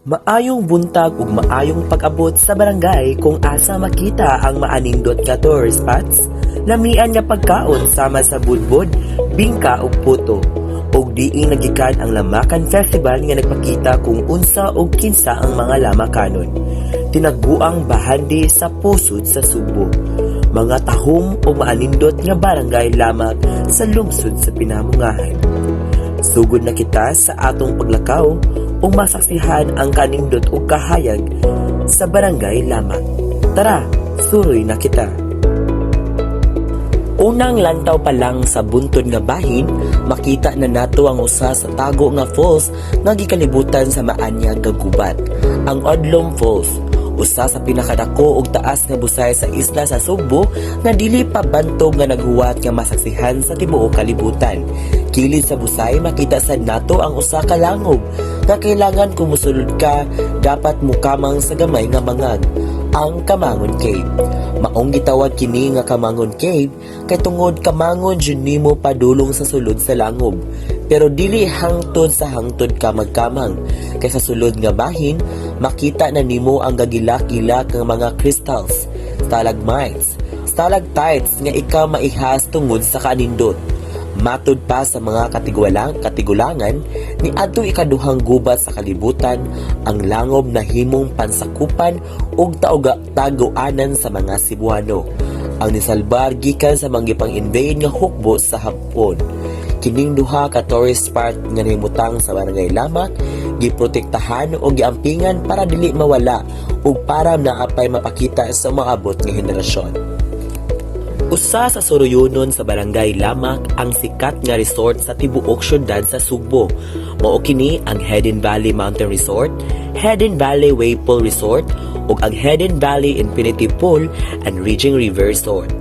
Maayong buntag ug maayong pag-abot sa barangay kung asa makita ang maanindot nga tourist spots, lamian nga pagkaon sama sa budbod, bingka ug puto. Og diin nagikan ang Lamakan Festival nga nagpakita kung unsa og kinsa ang mga Lamakanon. Tinagbuang bahandi sa pusod sa Subo. Mga tahom o maanindot nga barangay lamang sa lungsod sa Pinamungahan. Sugod na kita sa atong paglakaw o masaksihan ang kanindot o kahayag sa barangay lamang. Tara, suroy na kita. Unang lantaw pa lang sa buntod nga bahin, makita na nato ang usa sa tago nga falls nga gikalibutan sa Maanyag nga gubat, ang Odlom Falls. Usa sa pinakadako ug taas nga busay sa isla sa Subo nga dili pa bantog nga naghuwat nga masaksihan sa tibuok kalibutan. Kilid sa busay makita sad nato ang usa ka langob nga kailangan kung mosulod ka dapat mukamang sa gamay nga mangag, ang Kamangon Cave. Maong gitawag kini nga Kamangon Cave kay tungod kamangon jud nimo padulong sa sulod sa langob. Pero dili hangtod sa hangtod ka magkamang kay sa sulod nga bahin makita na nimo ang gagilak-gilak nga mga crystals, stalagmites, stalactites nga ikaw maihas tungod sa kanindot. Matud pa sa mga katigulangan ni adto ikaduhang gubat sa kalibutan ang langob na himong pansakupan ug taguanan sa mga Cebuano. Ang nisalbar gikan sa manggipang invade nga hukbo sa Hapon. Kining duha ka tourist spot nga nahimutang sa barangay Lamak giprotektahan o giampingan para dili mawala ug para naapay mapakita sa umaabot nga henerasyon. Usa sa suruyunon sa barangay Lamak ang sikat nga resort sa tibuok syudad sa Subo. Mao kini ang Hidden Valley Mountain Resort, Hidden Valley Waypool Resort ug ang Hidden Valley Infinity Pool and Raging River Resort.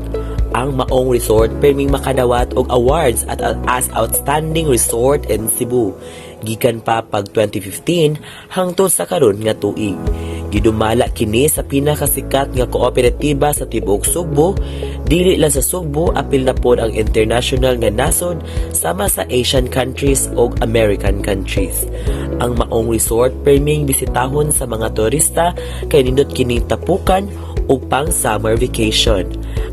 Ang maong resort perming makadawat og awards as Outstanding Resort in Cebu. Gikan pa pag 2015 hangtod sa karon nga tuig. Gidumala kini sa pinakasikat nga kooperatiba sa tibuok Subo. Dili lang sa Subo, apil na pod ang international nga nasod sama sa Asian countries o American countries. Ang maong resort perming bisitahon sa mga turista kay nindot kining tapukan o pang summer vacation.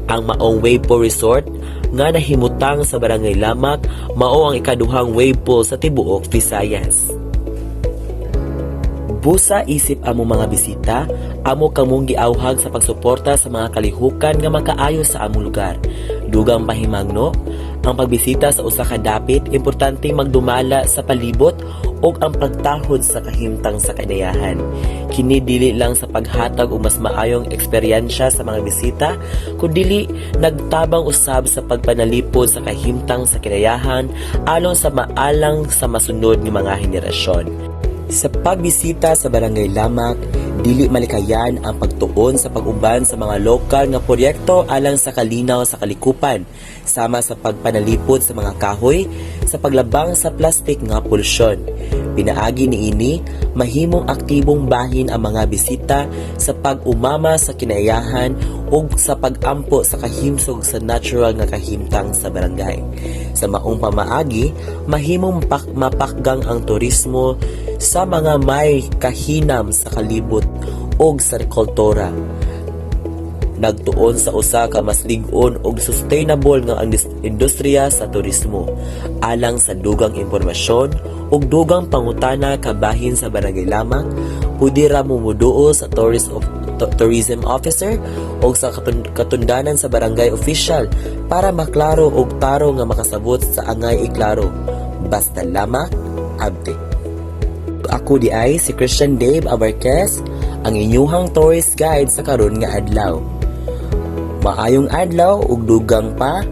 Ang maong wave pool resort nga nahimutang sa barangay Lamak mao ang ikaduhang wave pool sa tibuok Visayas. Busa isip amo mga bisita, amo kamong giawhag sa pagsuporta sa mga kalihukan nga makaayo sa among lugar. Dugang pahimangno, ang pagbisita sa usa ka dapit importante magdumala sa palibot ug ang pagtahod sa kahimtang sa kadayahan. Kini dili lang sa paghatag og mas maayong eksperyensya sa mga bisita, kundi nagtabang usab sa pagpanalipod sa kahimtang sa kadayahan alang sa maalang sa masunod nga mga henerasyon. Sa pagbisita sa barangay Lamak, dili malikayan ang pagtuon sa pag-uban sa mga lokal nga proyekto alang sa kalinaw sa kalikupan, sama sa pagpanalipod sa mga kahoy, sa paglabang sa plastik nga polusyon. Pinaagi niini, mahimong aktibong bahin ang mga bisita sa pag-umama sa kinayahan ug sa pag-ampo sa kahimsog sa natural nga kahimtang sa barangay. Sa maong pamaagi, mahimong mapakgang ang turismo sa mga may kahinam sa kalibot o sa kultura. Nagtuon sa usa ka mas lig-on og sustainable nga ang industriya sa turismo, alang sa dugang impormasyon ug dugang pangutana kabahin sa barangay Lamang, pwede ra mumuduo sa tourism officer o sa katundanan sa barangay official para maklaro og taro nga makasabot sa angay iklaro. Basta Lamak, abdi. Ako di ay si Christian Dave Abarquez, ang inyuhang tourist guide sa karon nga adlaw. Maayong adlaw ug dugang pa,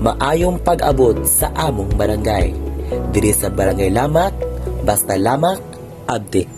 maayong pag-abot sa among barangay. Diri sa barangay Lamak, basta Lamak, abdi.